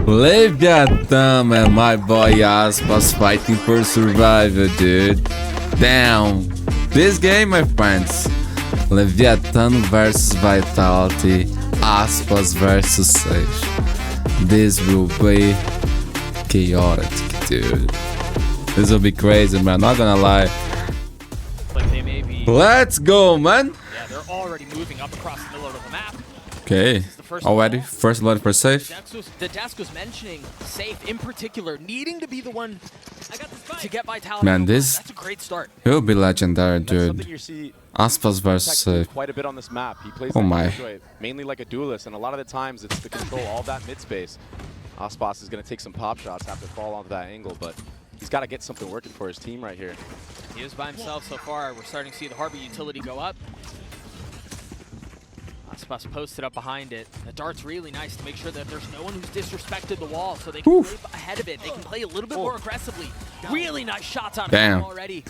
LEVIATÁN and my boy ASPAS fighting for survival, dude. Damn. This game, my friends. LEVIATÁN versus Vitality. ASPAS versus SAYF. This will be chaotic, dude. This will be crazy, man. Not gonna lie. But they may be... Let's go, man. Yeah, they're already moving up across the middle of the map. Okay. Already, first blood for SAYF. The desk was mentioning SAYF in particular needing to be the one to get Vitality. Man, that's a great start. It will be legendary, dude. ASPAS versus SAYF. Quite a bit on this map. He plays mainly like a duelist, and a lot of the times it's to control all that mid space. ASPAS is going to take some pop shots, have to fall onto that angle, but he's got to get something working for his team right here. He is by himself so far. We're starting to see the Harbor utility go up. ASPAS posted up behind it. The dart's really nice to make sure that there's no one who's disrespected the wall, so they can play ahead of it. They can play a little bit more aggressively. Really nice shots out of him already.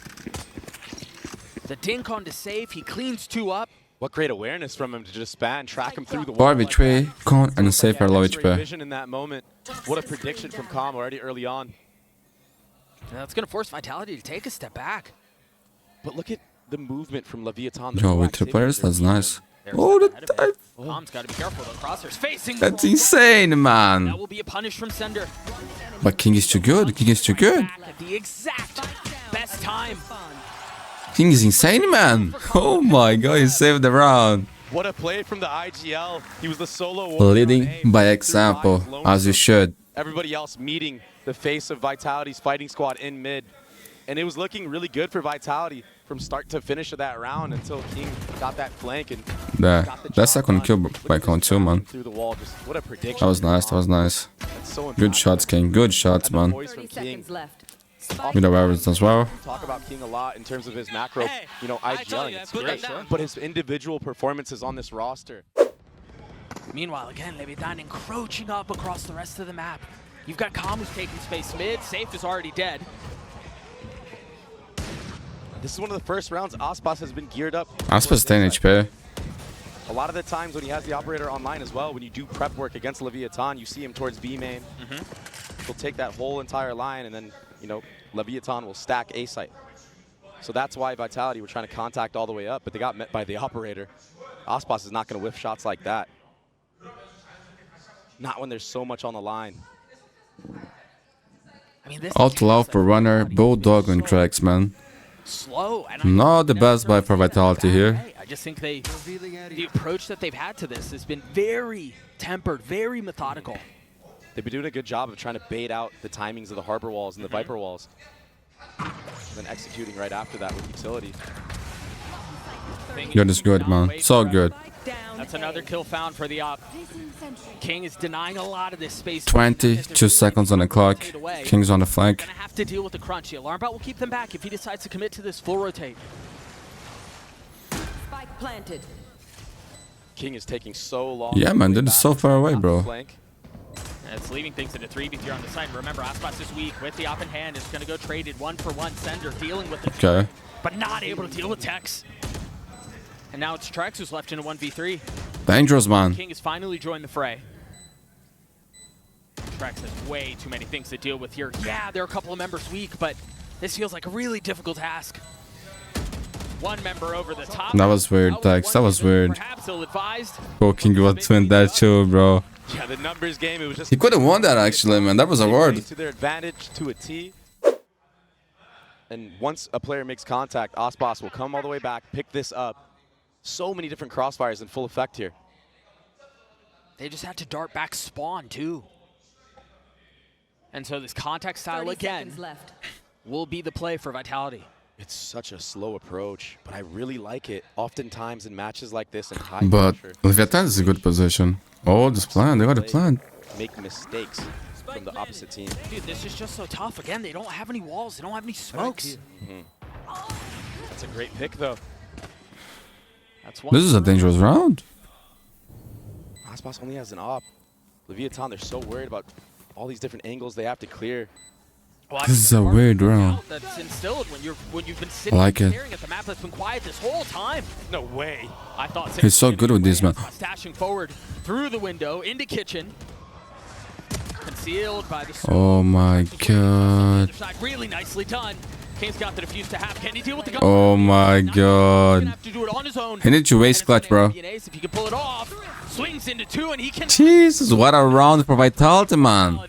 The dink onto SAYF. He cleans two up. What great awareness from him to just spat and track him through the wall. Like Con and SAYF are low HP. Vision in that moment. What a prediction from Com already early on. That's going to force Vitality to take a step back. But look at the movement from LEVIATÁN. Yo, with two players, that's nice. Oh, the dive. Com's got to be careful though. Crosshairs facing. That's insane, man. That will be a punish from Sender. But King is too good. King is too good. At the exact best time. King is insane, man. Oh my god, he saved the round. What a play from the IGL. He was the solo leading by example, as you should. Everybody else meeting the face of Vitality's fighting squad in mid. And it was looking really good for Vitality from start to finish of that round until King got that flank and that second kill by Con too, man. Through the wall. Just what a prediction. That was nice. That was nice. So good shots, King. Good shots, man. With the weapons as well. We talk about King a lot in terms of his macro, you know, IGLing. It's great, but his individual performances on this roster. Meanwhile, again, LEVIATÁN encroaching up across the rest of the map. You've got Com who's taking space mid. SAYF is already dead. This is one of the first rounds ASPAS has been geared up. ASPAS 10 HP. A lot of the times when he has the operator online as well, when you do prep work against LEVIATÁN, you see him towards B main. He'll take that whole entire line, and then, you know, LEVIATÁN will stack A site. So that's why Vitality were trying to contact all the way up, but they got met by the operator. ASPAS is not going to whiff shots like that. Not when there's so much on the line. I mean, this Out loud for runner, bulldog on tracks, man. Slow. Not the best buy for Vitality here. I just think the approach that they've had to this has been very tempered, very methodical. They've been doing a good job of trying to bait out the timings of the Harbor walls and the Viper walls. And then executing right after that with utility. You're just good, man. So good. That's another kill found for the op. King is denying a lot of this space. 22 seconds on the clock. King's on the flank. Gonna have to deal with the crunch. The alarm bot will keep them back if he decides to commit to this full rotate. Spike planted. King is taking so long. Yeah, man, they're so far away, bro. And it's leaving things into 3v3 on the side. Remember, ASPAS is weak with the op in hand. Is going to go traded 1-for-1. Sender dealing with it, but not able to deal with Tex. And now it's Trex who's left in a 1v3. Dangerous, man. King has finally joined the fray. Trex has way too many things to deal with here. Yeah, there are a couple of members weak, but this feels like a really difficult task. One member over the top. That was weird, Tex. That was weird. Perhaps ill-advised. Bro, King would win that too, bro. Yeah, the numbers game, it was just... He could have won that, actually, man. That was a word. To their advantage to a T. And once a player makes contact, ASPAS will come all the way back, pick this up. So many different crossfires in full effect here. They just had to dart back spawn, too. And so this contact style, again, will be the play for Vitality. It's such a slow approach, but I really like it. Oftentimes in matches like this and high but pressure. LEVIATÁN is a good position. Oh, this plan. They got a plan. Make mistakes from the opposite team. Dude, this is just so tough. Again, they don't have any walls. They don't have any smokes. That's a great pick, though. This is a dangerous round. ASPAS only has an op. LEVIATÁN, they're so worried about all these different angles they have to clear. Well, this is a weird round. That's instilled when you've been sitting staring at the map that's been quiet this whole time. No way. I thought he's so good with this, man. Stashing forward through the window into kitchen. Concealed by the Oh my god. really nicely done. King's got the defuse to have. Can he deal with the gun? Oh my Gonna god. have to do it on his own. He need to waste clutch, bro. If he can pull it off, swings into two and he can. Jesus, what a round for Vitality, man.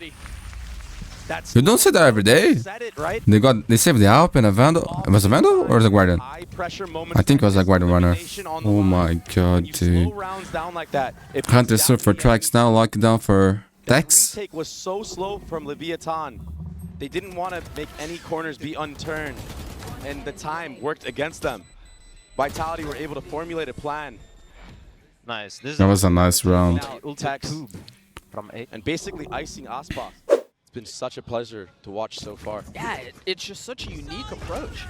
That's You don't see that every day. said it, right? They saved the Alp and a Vandal. It was a Vandal or the Guardian? High pressure moments I think it was a Guardian runner. elimination on the Oh line. my god, When you dude. slow rounds down like that, it Hunter puts down for the tracks now, lock it down for That Dex. retake was so slow from Leviatán. They didn't want to make any corners be unturned, and the time worked against them. Vitality were able to formulate a plan. Nice. This That was a nice round. Now, Tex, from 8. and basically icing ASPAS. It's been such a pleasure to watch so far. Yeah, it's just such a unique approach.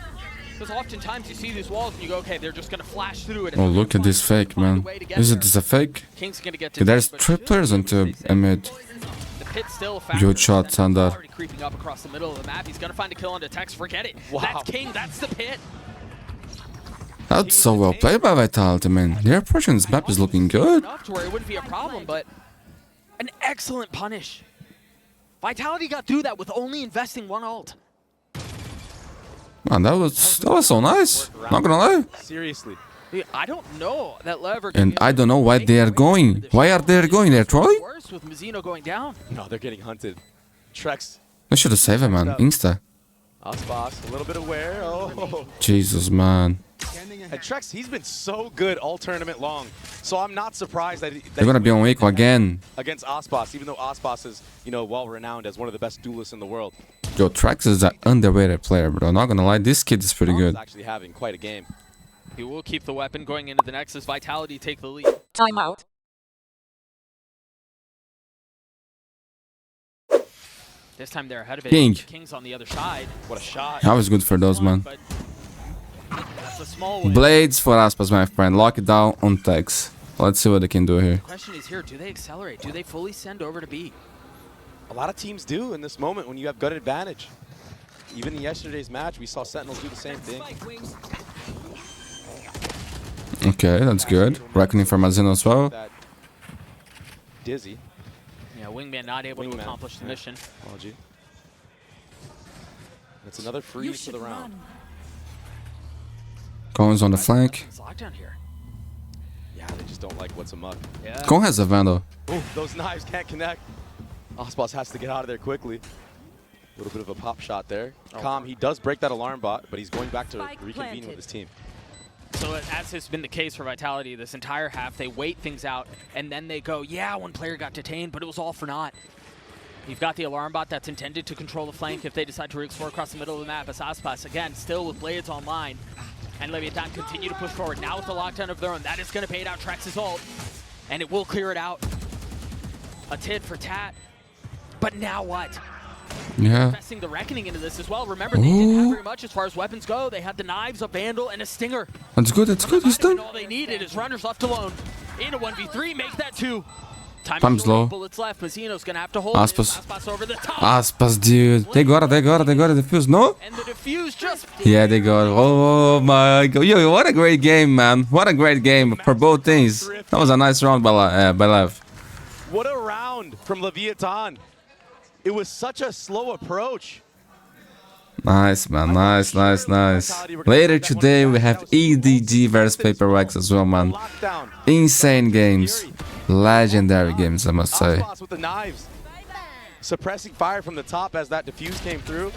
Because oftentimes you see these walls and you go, okay, they're just going to flash through it. Oh, look at this fake, man. Isn't this a fake? King's going to get to There's but three players into mid. the pit's still a Good shot, That's Sander. already creeping up across the middle of the map. He's going to find a kill onto Tex. Forget it. Wow. That's King. That's the pit. That's so well played by Vitality, man. Their approach on this map is looking good. Enough to where it wouldn't be a problem, but an excellent punish. Vitality got through that with only investing one ult. Man, that was so nice. Not gonna lie. Seriously. Dude, I don't know that Lever. And I don't know why they are going. Why are they going? They're trolling? Worse with Mazzino going down. No, they're getting hunted. Trex, They should have saved him, man. Insta. ASPAS, a little bit aware. Oh. Jesus, man. And Trex, he's been so good all tournament long. So I'm not surprised that They're gonna be on Waco again. against ASPAS, even though ASPAS is, well renowned as one of the best duelists in the world. Yo, Trax is an underrated player, bro. Not gonna lie, this kid is pretty good. He's actually having quite a game. He will keep the weapon going into the Nexus. Vitality take the lead. Timeout. This time they're ahead of it. King. King's on the other side. What a shot. That was good for those, man. But that's a small win. Blades for Aspas, my friend. Lock it down on Tex. Let's see what they can do here. The question is here, do they accelerate? Do they fully send over to B? A lot of teams do in this moment when you have good advantage. Even in yesterday's match, we saw Sentinels do the same thing. Okay, that's good. Reckoning for Mazzino as well. That Dizzy. Yeah, Wingman not able to Wingman, accomplish the yeah. mission. Apology. It's another freeze for the round. Cohen's on the flank. It's lockdown here. Yeah, they just don't like what's amok. Yeah. Cohen has a Vandal. Ooh, those knives can't connect. ASPAS has to get out of there quickly. A little bit of a pop shot there. Calm, he does break that alarm bot, but he's going back to reconvene with his team. So as has been the case for Vitality this entire half, they wait things out, and then they go, yeah, one player got detained, but it was all for naught. You've got the alarm bot that's intended to control the flank if they decide to explore across the middle of the map as ASPAS, again, still with Blades online. And Leviatán continue to push forward. Now with the lockdown of their own, that is going to bait out Trex's ult, and it will clear it out. A tid for Tat. But now what? Yeah. Investing the Reckoning into this as well. Remember, they didn't have very much as far as weapons go. They had the knives, a Vandal, and a Stinger. That's good, that's good. He's And done. all they needed is runners left alone. In a 1v3, make that 2. Time's low. Bullets left. Mazzino's going to have to hold Aspas. it. Aspas over the top. Aspas, dude. They got it, they got it, they got it. The fuse, no? And the defuse just... Yeah, they got it. Oh my god. Yo, what a great game, man. What a great game for both teams. That was a nice round by Lev. What a round from Leviatán. It was such a slow approach. Nice, man. Nice, nice, nice. Later today, we have EDG versus Paper Rex as well, man. Lockdown. Insane games. Legendary games, I must say. ASPAS with the knives. Suppressing fire from the top as that defuse came through.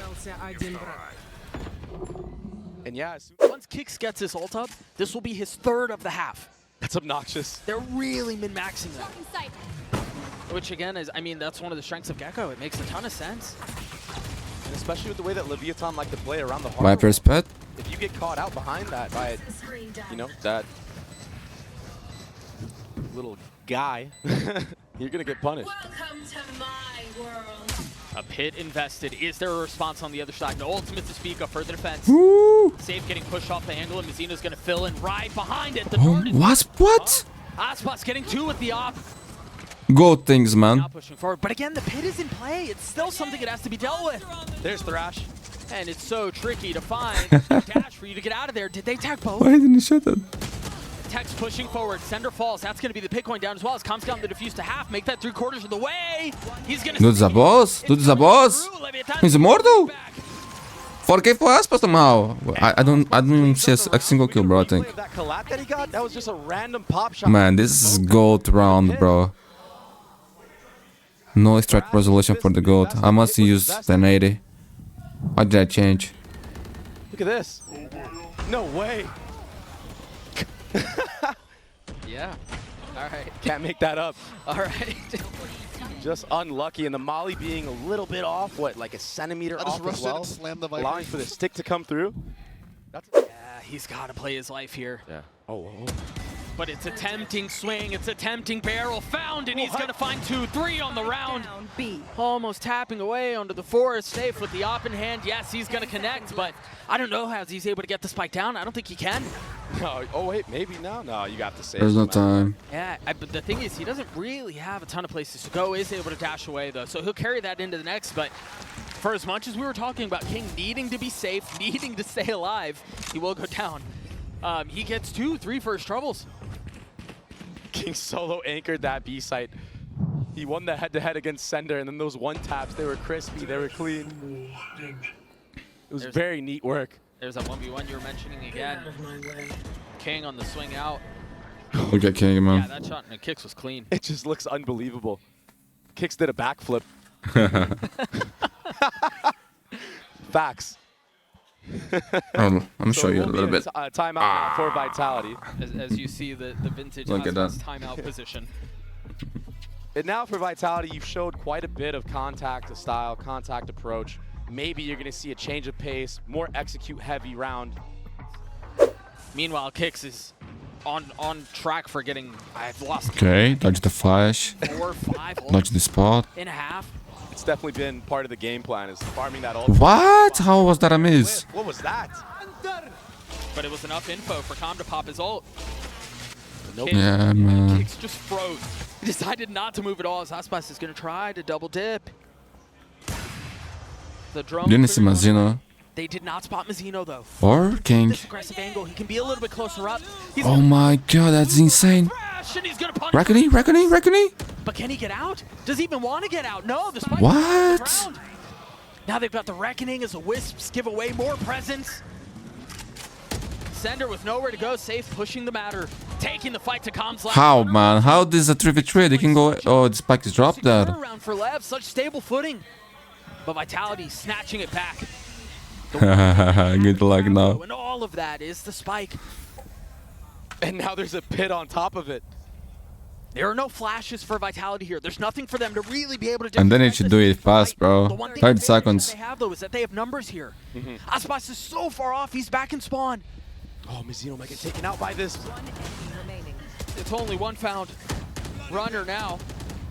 And yeah, Once Kix gets his ult up, this will be his 3rd of the half. that's obnoxious. They're really min-maxing them. Which again is, I mean, that's one of the strengths of Gecko. It makes a ton of sense. And especially with the way that Leviatán like to play around the harbor. Viper's pet. If you get caught out behind that by, that little guy, you're going to get punished. Welcome to my world. A pit invested. Is there a response on the other side? No ultimate to speak of for the defense. Woo! SAYF getting pushed off the angle, and Mazzino's going to fill in right behind it. The Oh, Nord is what? ASPAS getting 2 with the op. Good things, man. Now pushing forward. But again, the pit is in play. It's still something that has to be dealt with. There's Thrash. And it's so tricky to find a dash for you to get out of there. Did they tag both? Why didn't he shoot it? Tex pushing forward. Sender falls. That's going to be the pick going down as well. As comes down the defuse to half. Make that 3/4 of the way. He's going to... Dudes a boss? Dudes a boss? He's immortal? 4K for ASPAS somehow. I don't see a single kill, bro, I think. That collab that he got, that was just a random pop shot. Man, this is GOAT round, bro. No strike resolution for the GOAT. I must use 1080. Why did I change? Look at this. No way. Yeah. All right. Can't make that up. All right. Just unlucky, and the molly being a little bit off, what, like a centimeter off as well, allowing for the stick to come through. That's Yeah, he's got to play his life here. yeah. Oh. But it's a tempting swing. It's a tempting barrel found, and he's going to find 2-3 on the round. Down B. Almost tapping away onto the forest. Safe with the op in hand. Yes, he's going to connect, but I don't know how he's able to get the spike down. I don't think he can. No, oh wait, maybe now? No, you got to save. There's no time. Yeah, but the thing is, he doesn't really have a ton of places to go. Is able to dash away, though, so he'll carry that into the next. But for as much as we were talking about King needing to be safe, needing to stay alive, he will go down. He gets 2-3 first troubles. King solo anchored that B site. He won the head-to-head against Sender, and then those one taps, they were crispy, they were clean. It was very neat work. There's that 1v1 you were mentioning again. King on the swing out. Look at King, Yeah, man. that shot in the kicks was clean. It just looks unbelievable. Kicks did a backflip. Facts. I'm gonna show you a little bit. Timeout now for Vitality. As you see the vintage Look at that. timeout position. And now for Vitality, you've showed quite a bit of contact style, contact approach. Maybe you're going to see a change of pace, more execute-heavy round. Meanwhile, Kix is on track for getting... I've lost Okay, dodge the flash. 4, 5 Dodge the spot. and a half. It's definitely been part of the game plan, is farming that ult. What? How was that a miss? What was that? But it was enough info for Com to pop his ult. Nope. Yeah, man. Kix just froze. He decided not to move at all as ASPAS is going to try to double dip. The drone. Didn't see Mazino. They did not spot Mazzino, though. Or King. This aggressive angle, he can be a little bit closer up. He's Oh my god, that's insane. crash, and he's gonna punish. Reckoning. But can he get out? Does he even want to get out? No, the spike What? is on the ground. Now they've got the Reckoning as the Wisps give away more presence. Sender with nowhere to go, safe, pushing the matter, taking the fight to Com's left. How, man? How this is a 3v3? They can go. Oh, the spike is dropped there. Around for Lev, such stable footing. But Vitality snatching it back. Good luck now. And all of that is the spike. And now there's a pit on top of it. There are no flashes for Vitality here. There's nothing for them to really be able to do. And then it should do it fast, bro. The one thing 30 that seconds. they have, though, is that they have numbers here. ASPAS is so far off, he's back in spawn. Oh, Mazzino might get taken out by this. It's only one found. Runner now,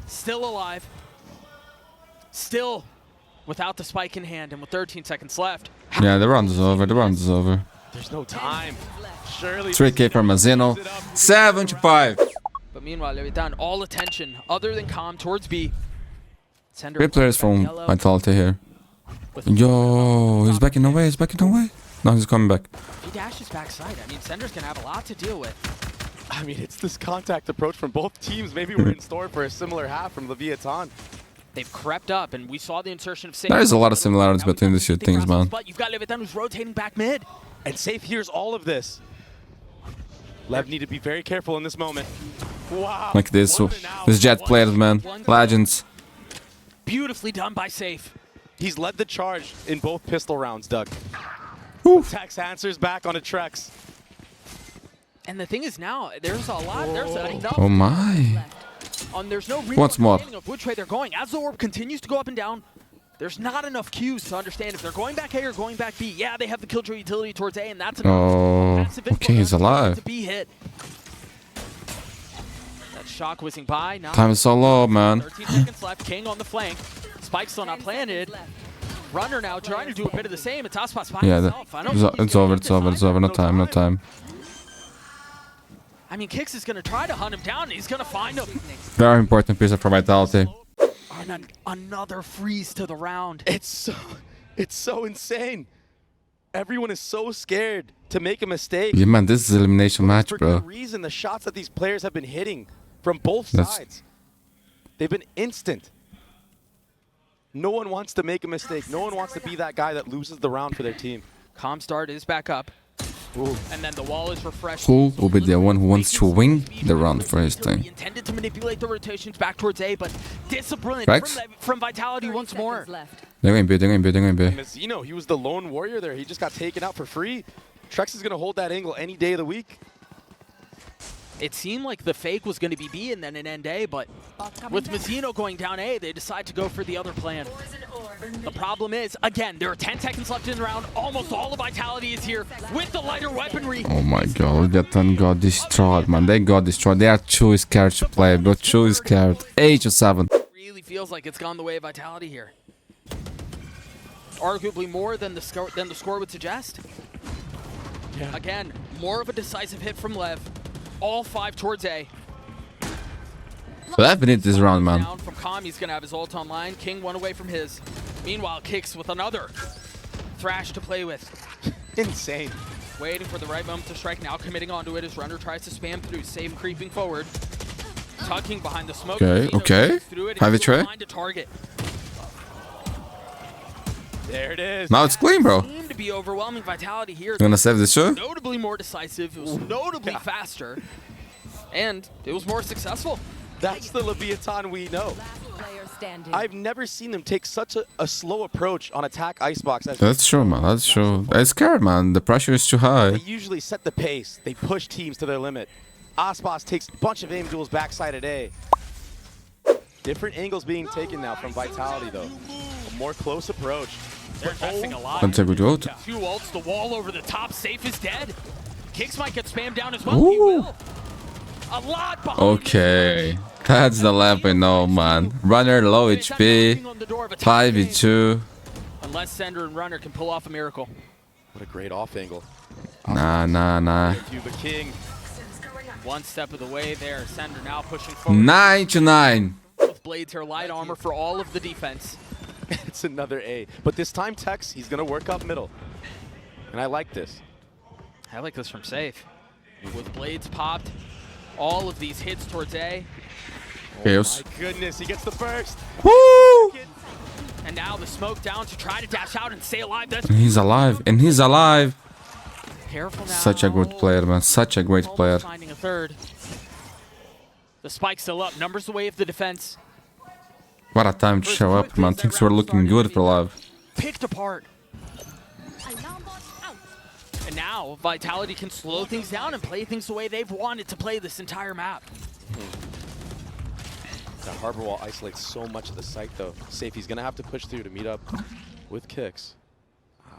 still alive. Still without the spike in hand and with 13 seconds left. Yeah, the round is over. There's no time. Surely. 3K for Mazino. 75. But meanwhile, LEVIATÁN, all attention other than Com towards B. Sender 3 players from yellow Vitality here. with- Yo, he's backing away. No, he's coming back. He dashes backside. I mean, Sender's going to have a lot to deal with. I mean, it's this contact approach from both teams. Maybe we're in store for a similar half from LEVIATÁN. They've crept up, and we saw the insertion of SAYF. There is a lot of similarities between these two things, man. But you've got LEVIATÁN who's rotating back mid. And SAYF hears all of this. Lev need to be very careful in this moment. Wow. Like this. One and out. This Jet players, man. Legends. Beautifully done by SAYF. He's led the charge in both pistol rounds, Doug. Oof. Tex answers back on a Trex. And the thing is now, there's a lot, there's enough. Oh my. There's no real What's more? understanding of which way they're going. As the orb continues to go up and down, there's not enough cues to understand if they're going back A or going back B. Yeah, they have the killjoy utility towards A, and that's enough. Oh, Massive info okay, he's down alive. To be hit. That shock whizzing by. Now Time is so low, man. 13 seconds left. King on the flank. Spike still not planted. Runner now trying to do a bit of the same. It's ASPAS by Yeah, himself. I don't think he's it's gonna over. get It's this over. It's either. over. No time. I mean, Kix is going to try to hunt him down, and he's going to find him. Very important piece for Vitality. And another freeze to the round. It's so insane. Everyone is so scared to make a mistake. Yeah, man, this is elimination match, For bro. good reason, the shots that these players have been hitting from both That's- sides, they've been instant. No one wants to make a mistake. No one wants to be that guy that loses the round for their team. Comstart is back up. Ooh. And then the wall is refreshed. Who will be the one who wants to win the round for his He team? intended to manipulate the rotations back towards A, but discipline Rex? from Vitality once more. They're going B, they're going B, they're going B. Mazzino, he was the lone warrior there. He just got taken out for free. Trex is going to hold that angle any day of the week. It seemed like the fake was going to be B and then an end A, but with Mazzino going down A, they decide to go for the other plan. The problem is, again, there are 10 seconds left in the round. Almost all of Vitality is here with the lighter weaponry. Oh my god, LEVIATÁN got destroyed, man. They got destroyed. They are too scared to play, bro. Too scared. 8-7. Really feels like it's gone the way of Vitality here. Arguably more than the score would suggest. Yeah. Again, more of a decisive hit from Lev. All 5 towards A. But I've been in this round, man. Down from Com, he's gonna have his ult online. King one away from his. Meanwhile, Kicks with another Thrash to play with. Insane. Waiting for the right moment to strike, now committing onto it as Runner tries to spam through. SAYF creeping forward. Tucking behind the smoke. Okay, Mazzino okay. goes through it, Have and a try. find a target. There it is. Now it's clean, bro. Seemed to be overwhelming Vitality here. Gonna save this show? Notably more decisive, it was notably faster, and it was more successful. That's the LEVIATÁN we know. I've never seen them take such a slow approach on attack icebox. As That's true, man. That's true. They're scared, man. The pressure is too they high. usually set the pace. They push teams to their limit. ASPAS takes a bunch of aim duels backside at A. Different angles being taken now from Vitality, though. A more close approach. They're investing a lot. That's a good ult. 2 ults, the wall over the top. SAYF is dead. Kicks might get spammed down as well. He Ooh. will. A lot behind. Okay. That's the lap we know, man. Runner low HP. 5v2. Unless Sender and Runner can pull off a miracle. What a great off angle. Nah. Thank you, the king. One step of the way there. Sender now pushing forward 9-9. with Blades here. Light armor for all of the defense. It's another A. But this time, Tex, he's going to work up middle. And I like this. I like this from SAYF. With Blades popped, all of these hits towards A. Chaos. My goodness, he gets the burst. Woo! And now the smoke down to try to dash out and stay alive. That's And he's alive. And he's alive. careful now. Such a good player, man. Such a great Almost player. finding a third. The spike's still up. Numbers the way of the defense. What a time to show up, man. Things were looking good for Love. Picked apart. And now Vitality can slow things down and play things the way they've wanted to play this entire map. That harbor wall isolates so much of the site, though. SAYF, he's going to have to push through to meet up with Kicks.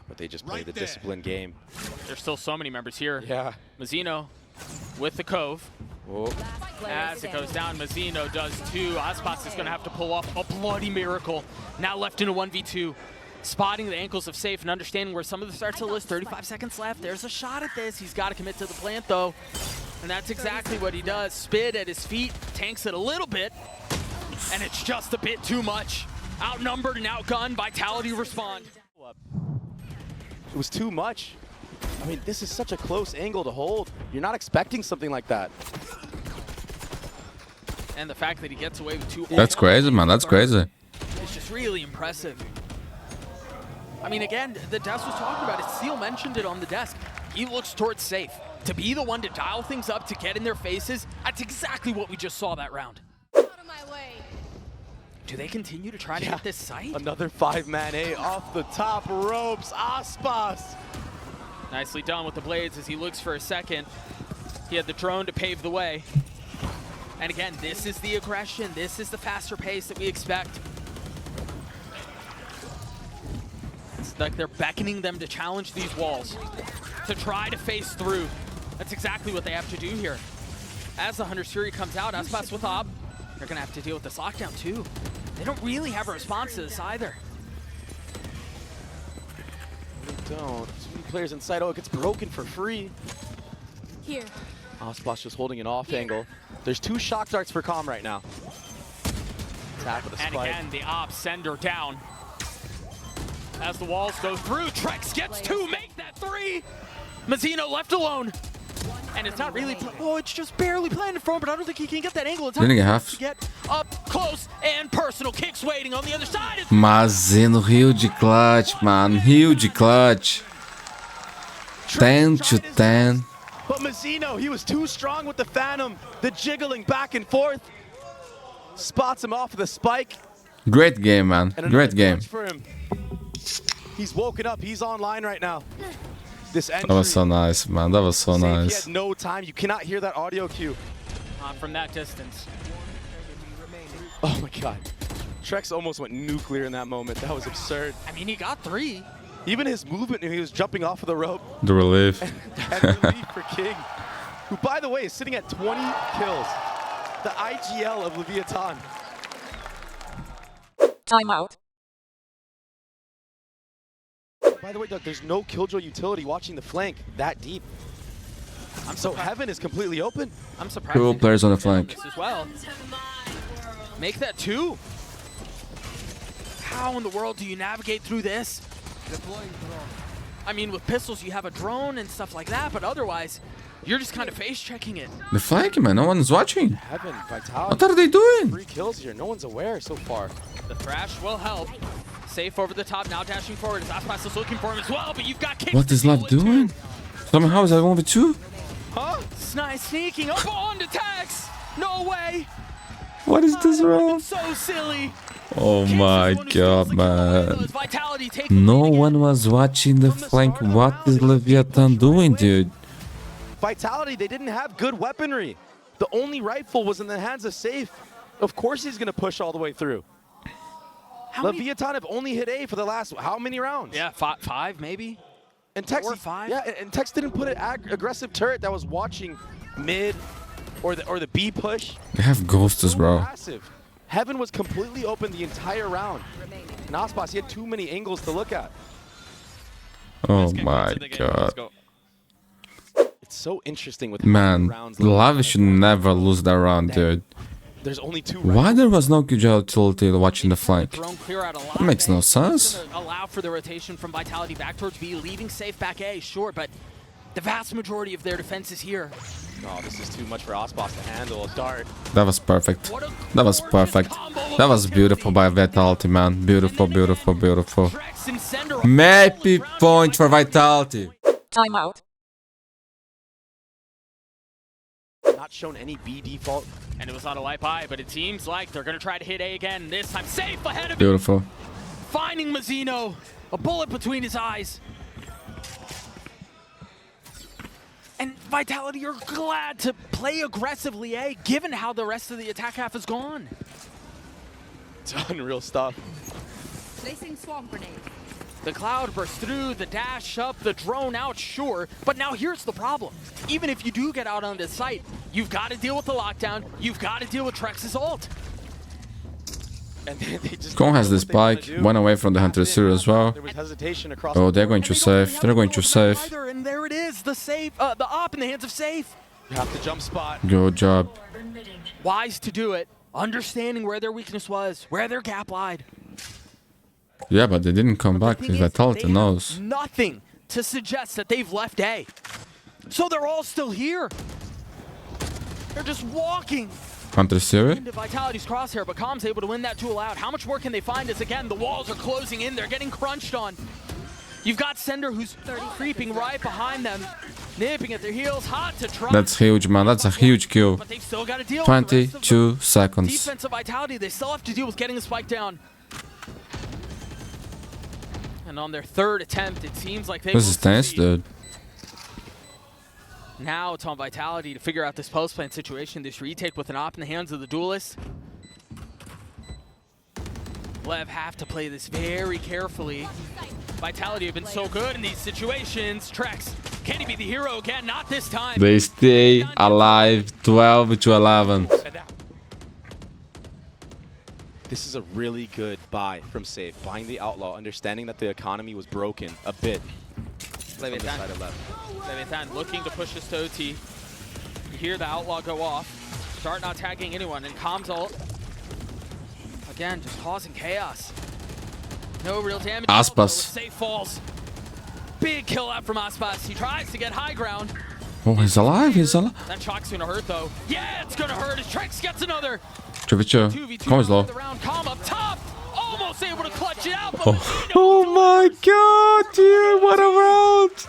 But they just play the disciplined game. There's still so many members here. Yeah. Mazzino with the Cove. Whoa. As it goes down, Mazzino does too. ASPAS is going to have to pull off a bloody miracle. Now left in a 1v2. Spotting the ankles of SAYF and understanding where some of the starts to list. 35 seconds left. There's a shot at this. He's got to commit to the plant, though. And that's exactly what he does. Spid at his feet, tanks it a little bit, and it's just a bit too much. Outnumbered and outgunned, Vitality respond. It was too much. I mean, this is such a close angle to hold. You're not expecting something like that. And the fact that he gets away with 2 That's crazy, man. That's crazy. It's just really impressive. I mean, again, the desk was talking about it. Seal mentioned it on the desk. He looks towards SAYF. To be the one to dial things up, to get in their faces, that's exactly what we just saw that round. Out of my way. Do they continue to try to hit this site? Another 5-man A off the top ropes. ASPAS. Nicely done with the Blades as he looks for a second. He had the drone to pave the way. And again, this is the aggression. This is the faster pace that we expect. It's like they're beckoning them to challenge these walls, to try to face through. That's exactly what they have to do here. As the Hunter's Fury comes out, ASPAS with Ob, they're going to have to deal with this lockdown too. They don't really have a response to this either. They don't. Too many players inside. Oh, it gets broken for free. Here. ASPAS just holding an off angle. There's 2 shock darts for Calm right now. Tap with a And spike. again, the Op Sender down. As the walls go through, Trex gets 2, make that three. Mazzino left alone. And it's not really, oh, it's just barely planted for him, but I don't think he can get that angle in time. Didn't get half. To get up close and personal. Kicks waiting on the other side. Mazzino, huge clutch, man. Huge clutch. 10 to 10. But Mazzino, he was too strong with the Phantom. The jiggling back and forth. Spots him off with a spike. Great game, man. Great game. For him. He's woken up. He's online right now. This entry, That was so nice, man. That was so SAYF, nice. He had no time. You cannot hear that audio cue. From that distance. Oh my god. Trex almost went nuclear in that moment. That was absurd. I mean, he got 3. Even his movement when he was jumping off of the rope. The relief. And relief for King, who, by the way, is sitting at 20 kills. The IGL of LEVIATÁN. Timeout. By the way, Doug, there's no Killjoy utility watching the flank that deep. So Heaven is completely open. I'm surprised. Cool players on the flank. This as well. Make that 2. How in the world do you navigate through this? I mean, with pistols, you have a drone and stuff like that, but otherwise, you're just kind of face checking it. The flank, man. No one's watching. Heaven, Vitality. What are they doing? 3 kills here. No one's aware so far. The thrash will help. Safe over the top, now dashing forward. As ASPAS is looking for him as well, but you've got Kicks. What is LEV doing? Somehow is that 1v2? Huh? Sneaking up on to Tax. No way. What is this, bro? So silly. Oh my god, man. Vitality No one was watching the flank. What is LEVIATÁN doing, dude? Vitality, they didn't have good weaponry. The only rifle was in the hands of SAYF. Of course he's going to push all the way through. LEVIATÁN have only hit A for the last, how many rounds? Yeah, 5 maybe. And Tex, 4 or 5. Yeah, and Tex didn't put an aggressive turret that was watching mid or the B push. They have ghosts, bro. Massive. Heaven was completely open the entire round. And ASPAS, he had too many angles to look at. Oh my god. It's so interesting with Man, rounds. LEV should never lose that round, dude. There's only 2 Why rounds. there was no Killjoy utility watching the flank? That makes no sense. Allow for the rotation from Vitality back towards B, leaving SAYF back A, sure, but the vast majority of their defense is here. Oh, this is too much for ASPAS to handle. Dart. That was perfect. That was perfect. That was beautiful by Vitality, man. Beautiful, beautiful, beautiful. Maybe point for Vitality. Timeout. Not shown any B default. And it was not a light buy, but it seems like they're going to try to hit A again. This time, SAYF ahead of him. Beautiful. Finding Mazzino. A bullet between his eyes. And Vitality are glad to play aggressively A, given how the rest of the attack half has gone. It's unreal stuff. Placing swamp grenade. The cloud bursts through, the dash up, the drone out, sure. But now here's the problem. Even if you do get out onto site, you've got to deal with the lockdown. You've got to deal with Trex's ult. And they just Kong has this spike. Went away from the Hunter Series as well. There was hesitation across. Oh, they're going to SAYF. They're going to SAYF. And there it is, the op in the hands of SAYF. You have to jump spot. Good job. Wise to do it, understanding where their weakness was, where their gap lied. Yeah, but they didn't come back. The thing is, Vitality they knows. have nothing to suggest that they've left A. So they're all still here. They're just walking Hunter Series? into Vitality's crosshair, but Com's able to win that duel out. How much more can they find as, again, the walls are closing in. They're getting crunched on. You've got Sender, who's creeping right behind them, nipping at their heels, hot to try. That's huge, man. That's a huge kill. But they've still got to deal with the rest of 22 the seconds. defensive Vitality. They still have to deal with getting the spike down. And on their 3rd attempt, it seems like they This will is tense, succeed. dude. Now it's on Vitality to figure out this post-plant situation, this retake with an op in the hands of the duelists. LEV have to play this very carefully. Vitality have been so good in these situations. Trex, can he be the hero again? Not this time. They stay alive 12 to 11. This is a really good buy from SAYF, buying the Outlaw, understanding that the economy was broken a bit. On the side of left. LEVIATÁN looking to push this to OT. You hear the Outlaw go off. Start not tagging anyone, and Com's ult. Again, just causing chaos. No real damage. ASPAS. SAYF falls. Big kill out from ASPAS. He tries to get high ground. Oh, he's alive. He's alive. That shock's gonna hurt though. Yeah, it's gonna hurt as Trex gets another. 2v2. 2v2 Come is low. round. Calm up top. Almost able to clutch it out. But Oh my god, dude. What a round.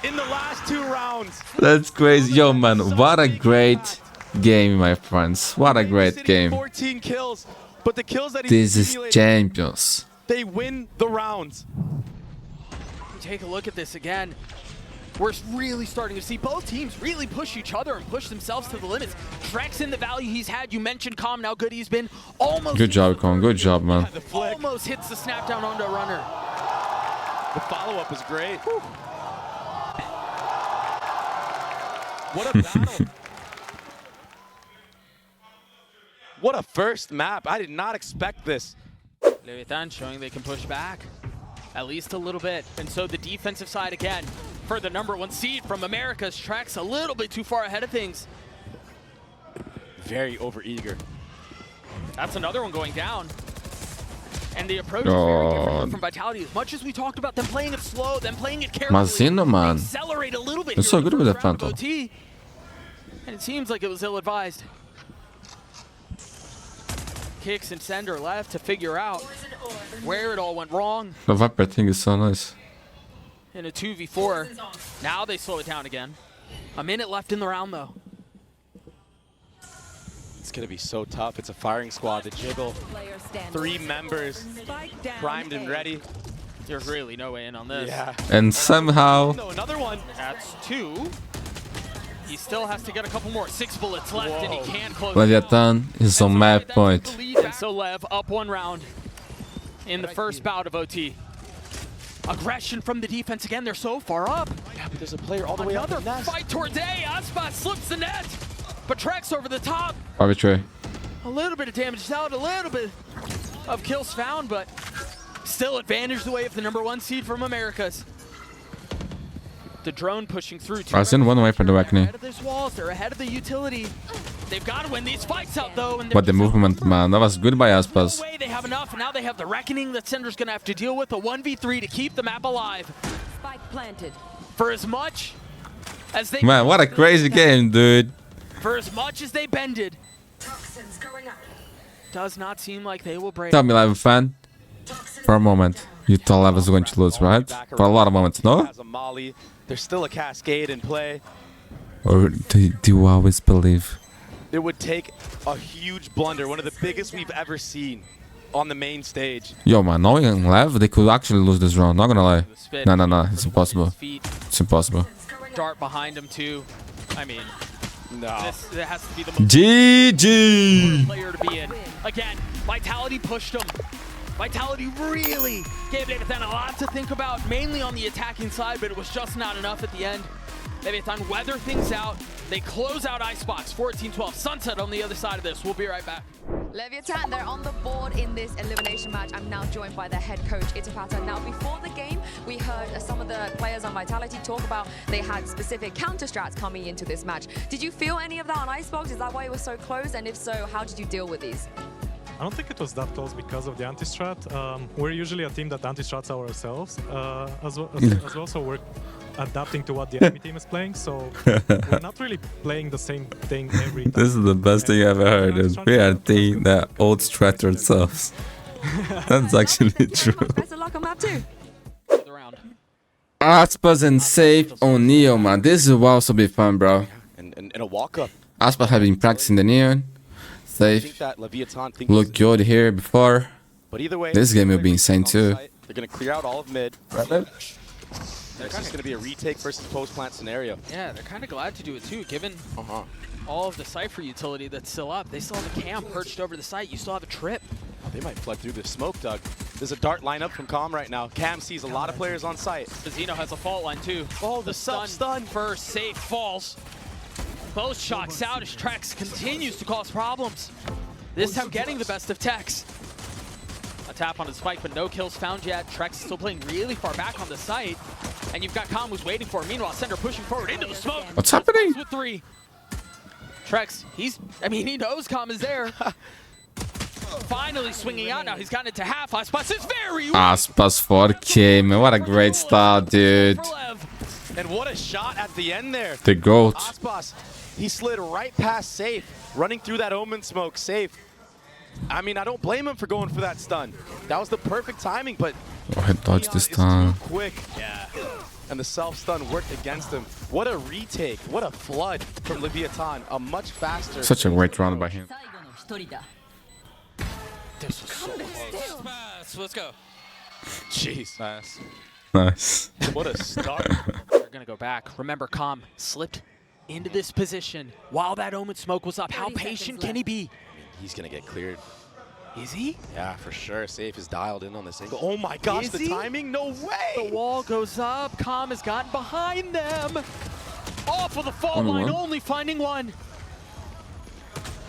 In the last 2 rounds. That's crazy. Yo, man. What a great game, my friends. What a great game. 14 kills. But the kills that This is champions. they win the rounds. take a look at this again. We're really starting to see both teams really push each other and push themselves to the limits. Trex in the value he's had. You mentioned Calm, how good he's been. Almost. Good job, Con. Good job, man. Almost hits the snap down onto a runner. The follow-up was great. Whew. What a battle. What a first map. I did not expect this. LEVIATÁN showing they can push back at least a little bit. And so the defensive side again for the #1 seed from America's Trex a little bit too far ahead of things. Very overeager. That's another one going down. And the approach is very different from Vitality. As much as we talked about them playing it slow, them playing it carefully, Mazino, man. accelerate a little bit. They're so good with that Phantom. Phantom. And it seems like it was ill-advised. Kicks and sender left to figure out where it all went wrong. The Viper thing is so nice. In a 2v4. Now they slow it down again. A minute left in the round though. It's going to be so tough. It's a firing squad. The jiggle. 3 members primed and ready. There's really no way in on this. Yeah. And somehow... No, another one. That's 2. He still has to get a couple more. 6 bullets left and he can't close LEVIATÁN is on map point. And so Lev up 1 round in the first bout of OT. Aggression from the defense again. They're so far up. Yeah, but there's a player all the way up Another the nest. fight towards A. ASPAS slips the net. But Trex over the top. Arbitrary. A little bit of damage out, a little bit of kills found, but still advantage the way of the #1 seed from Americas. The drone pushing through. I seen one away from the They're Reckoning. ahead of these walls. They're ahead of the utility. They've got to win these fights out though. And But the movement, man, that was good by ASPAS. no way they have enough. And now they have the Reckoning that Sender's going to have to deal with. A 1v3 to keep the map alive. Spike planted. For as much as they... Man, what a crazy game, dude. For as much as they bended, does not seem like they will break. Tell me, Live fan, for a moment, you thought Live was going to lose, right? For a lot of moments, no? Has a molly. There's still a cascade in play. Or do you always believe? It would take a huge blunder, one of the biggest we've ever seen on the main stage. Yo, man, knowing Live, they could actually lose this round, not gonna lie. No, it's impossible. It's impossible. Dart behind him too. I mean, No. this has to be the most GG! player to be in. Again, Vitality pushed him. Vitality really gave LEVIATÁN a lot to think about, mainly on the attacking side, but it was just not enough at the end. LEVIATÁN weather things out. They close out Icebox, 14-12. Sunset on the other side of this. We'll be right back. LEVIATÁN, they're on the board in this elimination match. I'm now joined by their head coach, Itapata. Now, before the game, we heard some of the players on Vitality talk about they had specific counter strats coming into this match. Did you feel any of that on Icebox? Is that why it was so close? And if so, how did you deal with these? I don't think it was that close because of the anti-strat. We're usually a team that anti-strats ourselves as well, so we're adapting to what the enemy team is playing, so we're not really playing the same thing every time. This is the best thing I've ever heard. Is we are team that old strat ourselves. That's actually true. Best of luck on map 2. The round. ASPAS and SAYF on Neo, man. This will also be fun, bro. And a walk-up. ASPAS have been practicing the Neon. I think SAYF that LEVIATÁN thinks looked good here before. But either way, This game will be insane too. they're going to clear out all of mid. It's just going to be a retake versus post-plant scenario. Yeah, they're kind of glad to do it too, given all of the Cypher utility that's still up. They still have a cam perched over the site. You still have a trip. Oh, they might flood through the smoke, Doug. There's a dart lineup from Calm right now. Cam sees a lot of players on site. Zeno has a fault line too. Oh, the stun. First, SAYF falls. Both shocks out as Trex continues to cause problems. This time getting the best of Tex. A tap on his spike, but no kills found yet. Trex is still playing really far back on the site. And you've got Calm who's waiting for him. Meanwhile, Sender pushing forward into the smoke. What's happening? With 3. Trex, he knows Calm is there. finally swinging out now. He's gotten it to half. ASPAS is very ASPAS 4K, man. What a great start, dude. And what a shot at the end there. The GOAT. ASPAS, he slid right past SAYF, running through that Omen smoke. SAYF, I mean, I don't blame him for going for that stun. That was the perfect timing, but Oh, he dodged this Leon is time. too quick. Yeah. And the self-stun worked against him. What a retake. What a flood from LEVIATÁN. A much faster... Such a great round by him. This was so close. Let's go. Jeez. Nice. Nice. What a start. They're gonna go back. Remember, Calm slipped into this position while that Omen smoke was up. How patient can he be? He's going to get cleared. Is he? Yeah, for sure. SAYF is dialed in on this angle. Oh my gosh, Is the he? timing? No way! The wall goes up. Calm has gotten behind them. Off of the fall Only line, one. only finding one.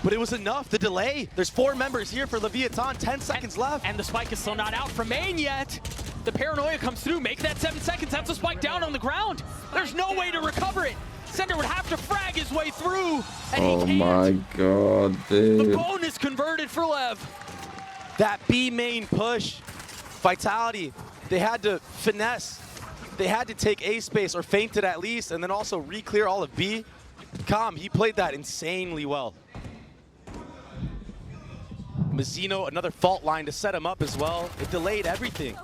But it was enough. The delay. There's 4 members here for LEVIATÁN. 10 seconds left. And the spike is still not out from main yet. The paranoia comes through. Make that 7 seconds. That's a spike down on the ground. There's no way to recover it. Center would have to frag his way through. And Oh he can't. my god, The dude. bonus converted for Lev. That B main push. Vitality. They had to finesse. They had to take A space or feint it at least, and then also re-clear all of B. Calm, he played that insanely well. Mazzino, another fault line to set him up as well. It delayed everything.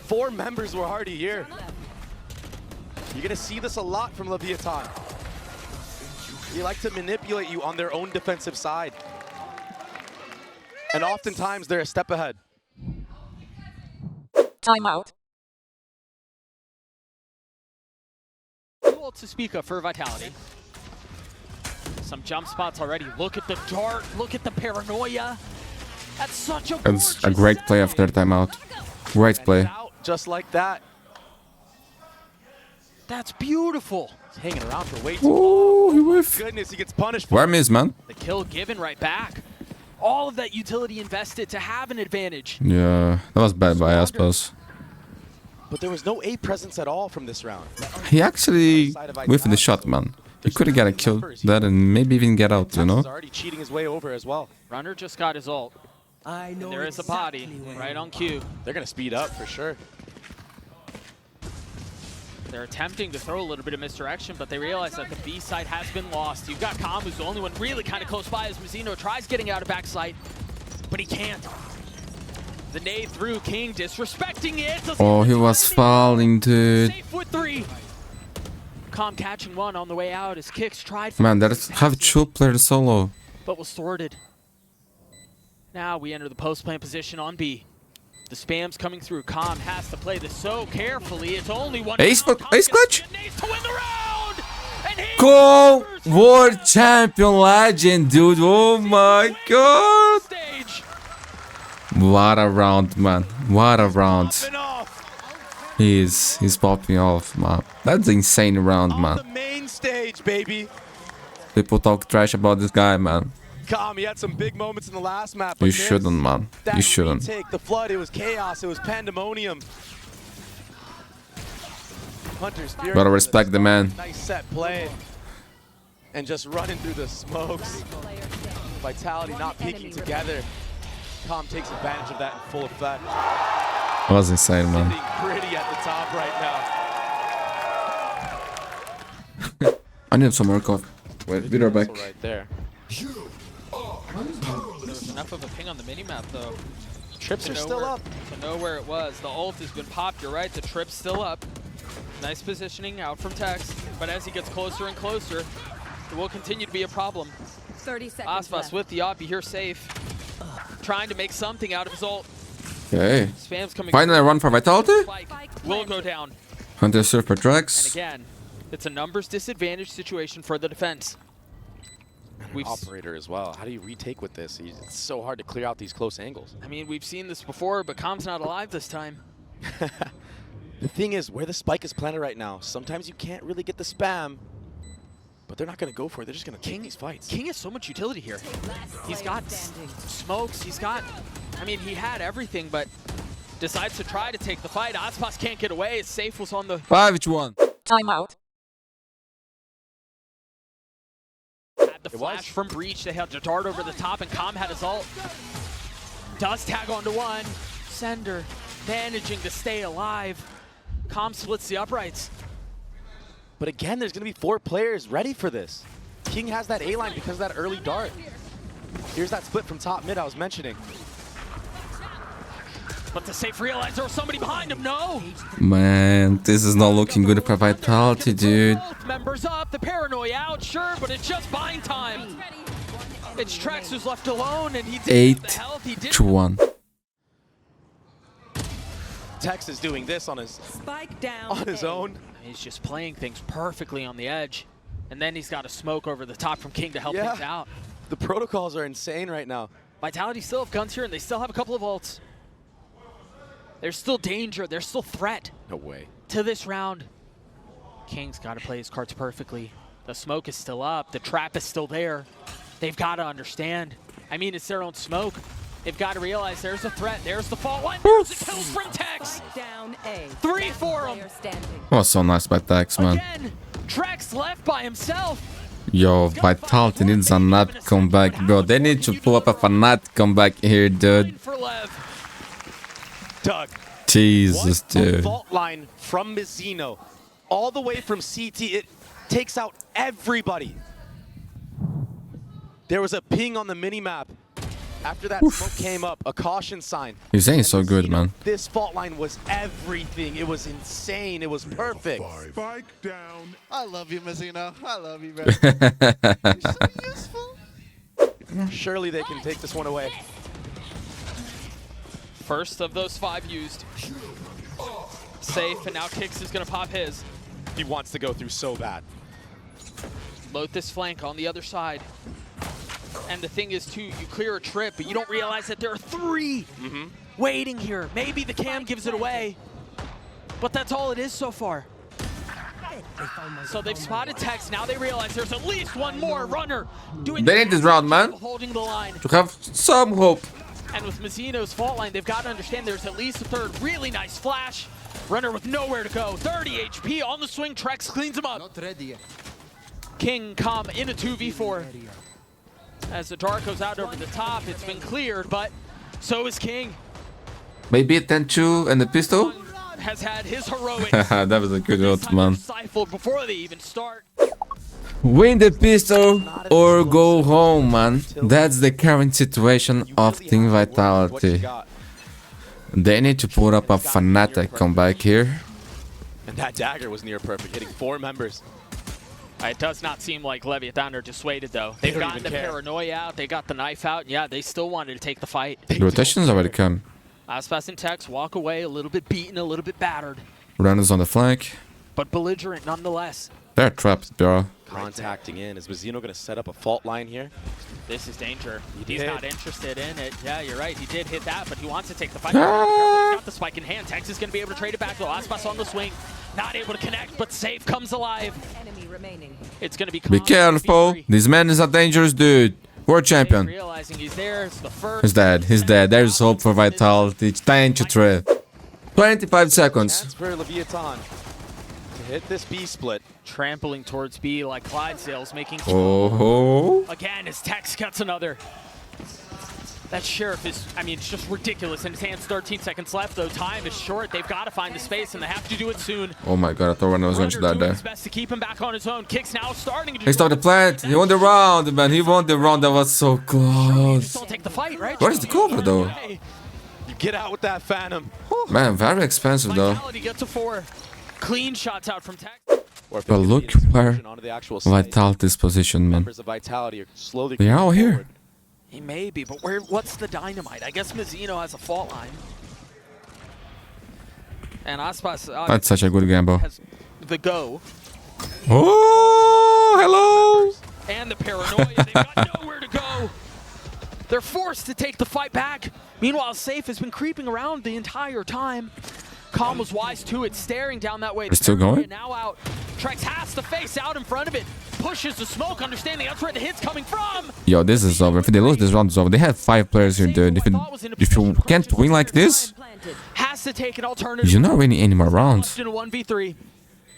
4 members were already here. You're gonna see this a lot from LEVIATÁN. They like to manipulate you on their own defensive side. And oftentimes they're a step ahead. Timeout. Cool to speak of for Vitality. Some jump spots already. Look at the dart. Look at the paranoia. That's such a That's a great play after timeout. Great play. Out just like that. That's beautiful. He's hanging around for way too long. Ooh, he whiffed. Goodness, he gets punished for Where miss, man? The kill given right back. All of that utility invested to have an advantage. Yeah, that was bad by ASPAS. But there was no A presence at all from this round. He actually whiffed the shot, man. He could have got a kill that and maybe even get out, you know? He's already cheating his way over as well. Runner just got his ult. And there is a body right on cue. They're gonna speed up for sure. They're attempting to throw a little bit of misdirection, but they realize that the B side has been lost. You've got Calm, who's the only one really kind of close by as Mazzino tries getting out of backside, but he can't. The nade through, King disrespecting it. Oh, he was falling, dude. Safe with 3. Calm catching one on the way out as Kicks tried. Man, there's have 2 players solo. But was thwarted. Now we enter the post-plant position on B. The spam's coming through. Calm has to play this so carefully. It's only one. Ace round. ace Calm's clutch. gonna get an ace to win the round. And he Go delivers World Champion Legend, dude. Oh my god. stage. What a round, man. What a round. Popping off He's popping off, man. That's an insane round, on the man. main stage, baby. People talk trash about this guy, man. Calm, he had some big moments in the last map. but You this- shouldn't, man. That You shouldn't. retake, the flood, it was chaos, it was pandemonium. Hunter's Fury. Gotta respect the man. Nice set play. And just running through the smokes. Vitality not peeking together. Calm takes advantage of that in full effect. That was insane, man. Sitting pretty at the top right now. I need some more coffee. Wait, be right back. Also right there. There's enough of a ping on the minimap though. Trips to are know still where- up. To know where it was. The ult has been popped, you're right. The trip's still up. Nice positioning out from Tex. But as he gets closer and closer, it will continue to be a problem. 30 seconds ASPAS left. with the op, you hear safe. Trying to make something out of his ult. Okay. Spam's coming. Finally, run for Vitality. Spike will go down. Hunter Surfer And tracks. again, it's a numbers disadvantage situation for the defense. We've Operator as well. How do you retake with this? It's so hard to clear out these close angles. I mean, we've seen this before, but Calm's not alive this time. The thing is, where the spike is planted right now, sometimes you can't really get the spam, but they're not going to go for it. They're just going to take these fights. King has so much utility here. He's got smokes, he's got, I mean, he had everything, but decides to try to take the fight. ASPAS can't get away. SAYF was on the 5-1. Timeout. had the It flash was. from Breach. They had the dart over the top, and Calm had his ult. Does tag onto one. Sender managing to stay alive. Com splits the uprights. But again, there's going to be 4 players ready for this. King has that A-line because of that early dart. Here's that split from top mid I was mentioning. But the SAYF realized there was somebody behind him. No. Man, this is not looking good for Vitality, dude. Both members up. The paranoia out, sure, but it's just buying time. It's Trex who's left alone, and he didn't get the health. He didn't. 8-1. Tex is doing this on his own. He's just playing things perfectly on the edge. And then he's got a smoke over the top from King to help things out. The protocols are insane right now. Vitality still have guns here, and they still have a couple of ults. There's still danger. There's still threat. No way. To this round. King's got to play his cards perfectly. The smoke is still up. The trap is still there. They've got to understand. I mean, it's their own smoke. They've got to realize there's a threat. There's the fault line. There's a kill from Tex. 3 for him. Oh, so nice by Tex, man. Again, Trex left by himself. Yo, Vitality needs a Fnatic comeback, bro. They need to pull up a Fnatic comeback here, dude. For Lev. Doug. Jesus, dude. Fault line from Mizzino all the way from CT. It takes out everybody. There was a ping on the minimap. After that smoke came up, a caution sign. He's saying so good, man. This fault line was everything. It was insane. It was perfect. Spike down. I love you, Mizzino. I love you, man. You're so useful. Surely they can take this one away. First of those 5 used. SAYF, and now Kix is going to pop his. He wants to go through so bad. Load this flank on the other side. And the thing is, too, you clear a trip, but you don't realize that there are 3 waiting here. Maybe the cam gives it away, but that's all it is so far. So they've spotted Tex. Now they realize there's at least one more runner doing. They need this round, man. Holding the line. To have some hope. And with Mizzino's fault line, they've got to understand there's at least a 3rd. Really nice flash. Runner with nowhere to go. 30 HP on the swing. Trex cleans him up. King come in a 2v4. As the dart goes out over the top, it's been cleared, but so is King. Maybe a 10-2 and the pistol? Has had his heroics. That was a good ult, man. Stifled before they even start. Win the pistol or go home, man. That's the current situation of Team Vitality. They need to put up a Fnatic comeback here. And that dagger was near perfect, hitting 4 members. It does not seem like LEVIATÁN are dissuaded, though. They've gotten the paranoia out, they got the knife out, and yeah, they still wanted to take the fight. The rotation's already come. ASPAS and Tex walk away a little bit beaten, a little bit battered. Runners on the flank. But belligerent nonetheless. They're trapped, bro. Contacting in. Is Mizzino going to set up a fault line here? This is danger. He's did. not interested in it. Yeah, you're right. He did hit that, but he wants to take the fight. He's got the spike in hand. Tex is going to be able to trade it back, though. ASPAS on the swing. Not able to connect, but SAYF comes alive. It's going to be. Be careful. This man is a dangerous dude. World champion. Realizing he's there. It's the first. He's dead. He's dead. There's hope for Vitality. It's 10-3. 25 seconds. Chance for LEVIATÁN to hit this B split. Trampling towards B like Clydesdale's making. Oh. Again, as Tex cuts another. That Sheriff is, I mean, it's just ridiculous. In his hands, 13 seconds left, though. Time is short. They've got to find the space, and they have to do it soon. Oh my god, I thought Runner was going to die there. His best to keep him back on his own. Kicks now starting to. He started the plant. He won the round, man. He won the round. That was so close. Don't take the fight, right? Where's the cover, though? You get out with that Phantom. Man, very expensive, though. Vitality gets a 4. Clean shots out from Tex. But look where Vitality's position, man. Members of Vitality are slowly. They're out here. He may be, but what's the dynamite? I guess Mizzino has a fault line. And ASPAS That's such a good gamble. has the go. Oh, hello. And the paranoia. They've got nowhere to go. They're forced to take the fight back. Meanwhile, SAYF has been creeping around the entire time. Calm was wise to it, staring down that way. It's still going? Now out. Trex has to face out in front of it. Pushes the smoke, understanding that's where the hit's coming from. Yo, this is over. If they lose this round, it's over. They have 5 players here, dude. If you can't win like this, has to take an alternative. you're not winning any more rounds. In a 1v3.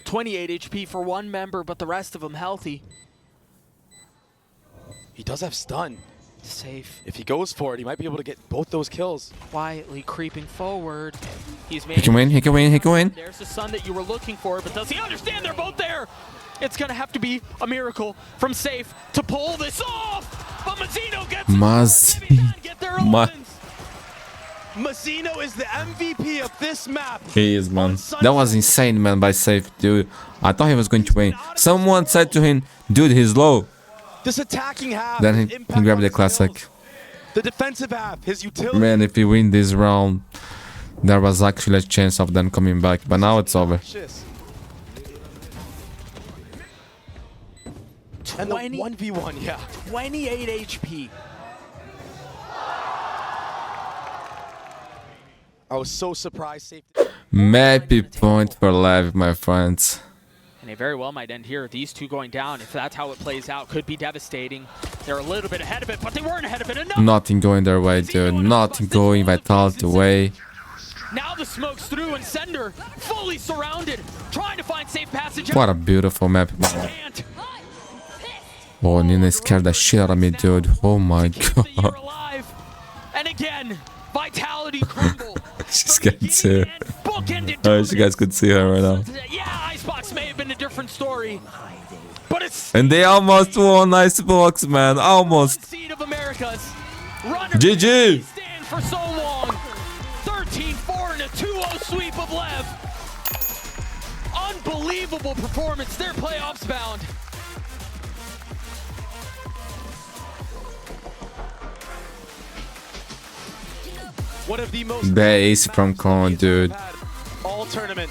28 HP for one member, but the rest of them healthy. He does have stun. Safe. If he goes for it, he might be able to get both those kills. Quietly creeping forward. He's He can win, he can win, he can win. There's the sun that you were looking for, but does he understand they're both there? It's gonna have to be a miracle from Safe to pull this off. But Mazzino gets Mazino. get their Ma- opens. Mazzino is the MVP of this map. He is, man. That was insane, man, by SAYF, dude. I thought he was going to win. Someone said to him, dude, he's low. This attacking half. Then he impact grabbed on the his classic. kills. The defensive half, his utility. Man, if he win this round, there was actually a chance of them coming back. But now it's over. And the 1v1, yeah. 28 HP. I was so surprised. Safe. Maybe point for LEV, my friends. And they very well might end here. These two going down, if that's how it plays out, could be devastating. They're a little bit ahead of it, but they weren't ahead of it enough. Nothing going their way, dude. Nothing going Vitality way. Now the smoke's through and Sender fully surrounded, trying to find safe passage. What a beautiful map. Can't. Oh, Nina scared the shit out of me, dude. Oh my The year god. alive. And again, Vitality crumble. She's getting too. Bookended I wish you guys could see her right now. Yeah, Icebox may have been a different story, but it's And they almost won Icebox, man. Almost. seed of Americas. Runner GG. stand for so long. 13-4 and a 2-0 sweep of LEV. Unbelievable performance. They're playoffs bound. One of the most The ace from Con, dude. all tournament.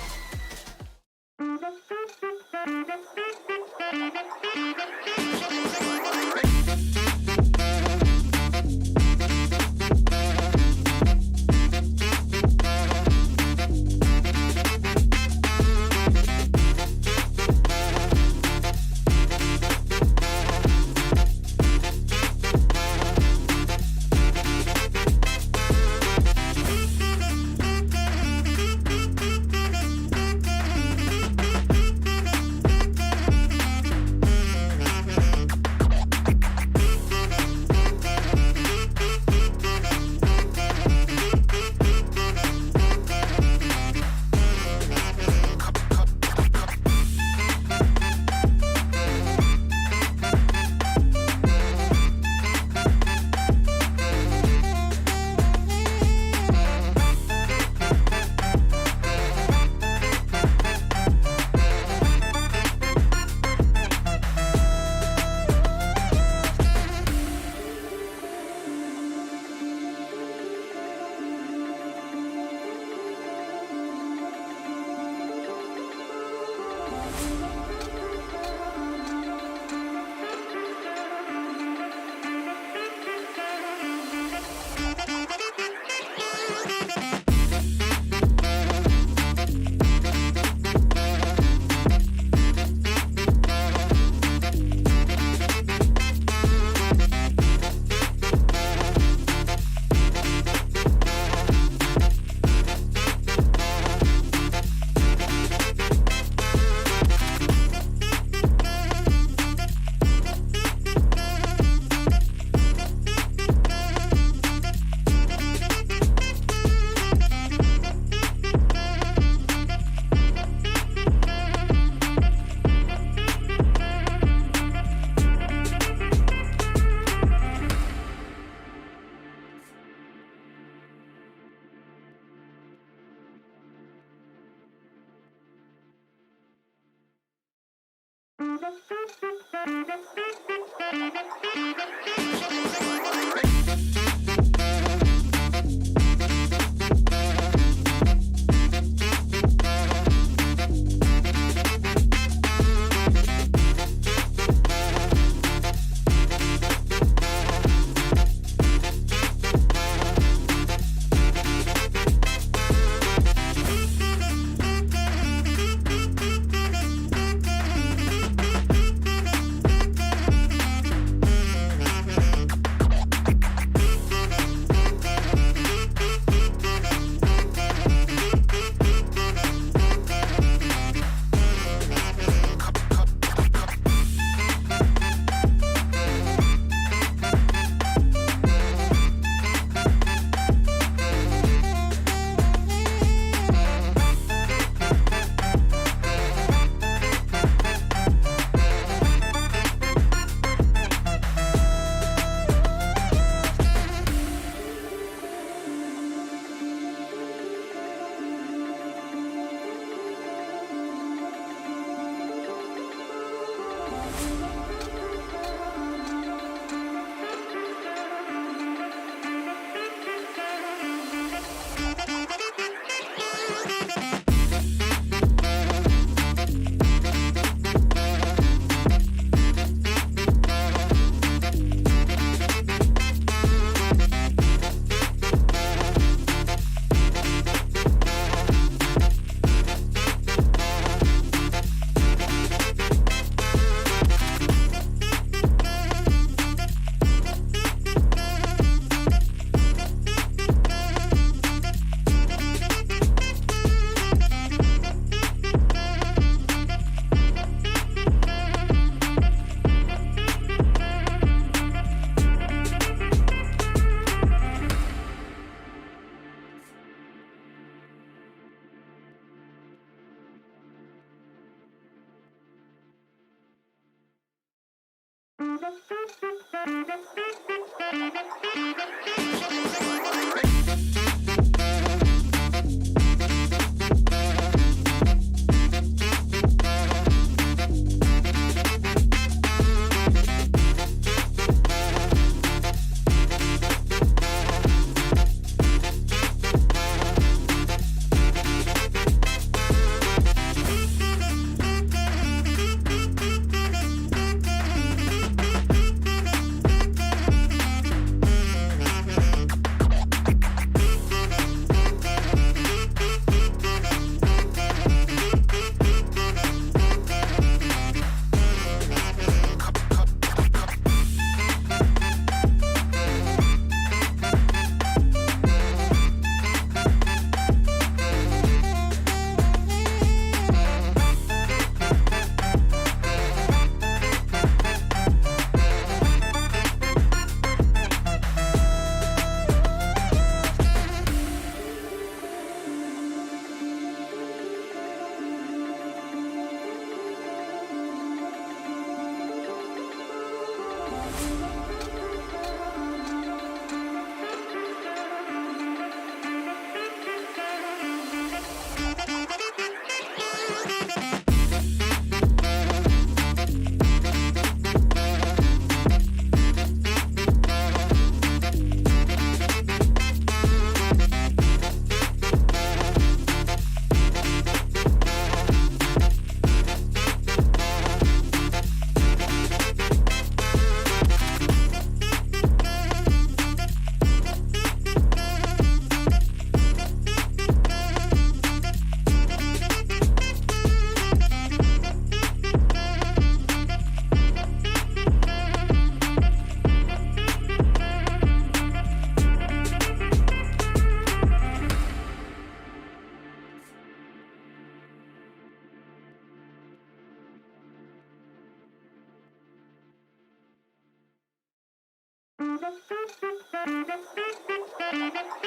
Thank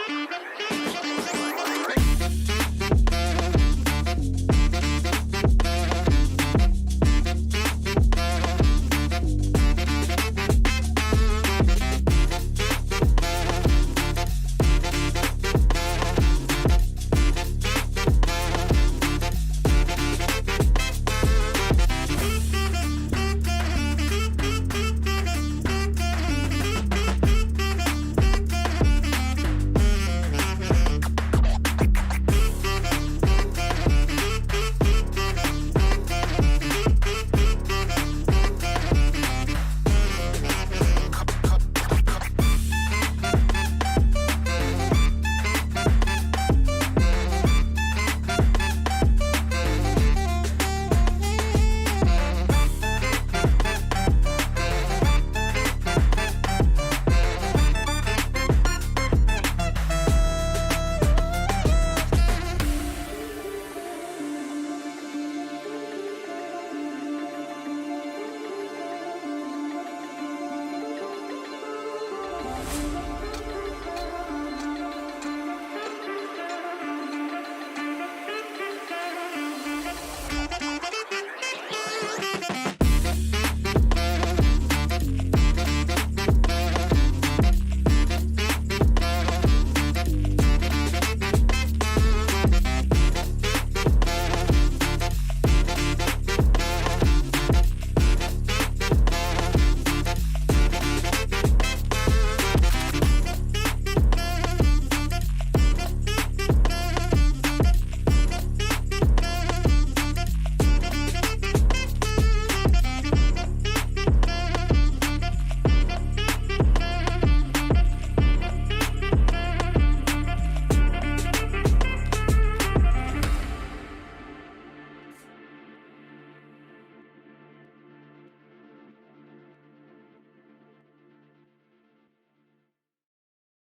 you.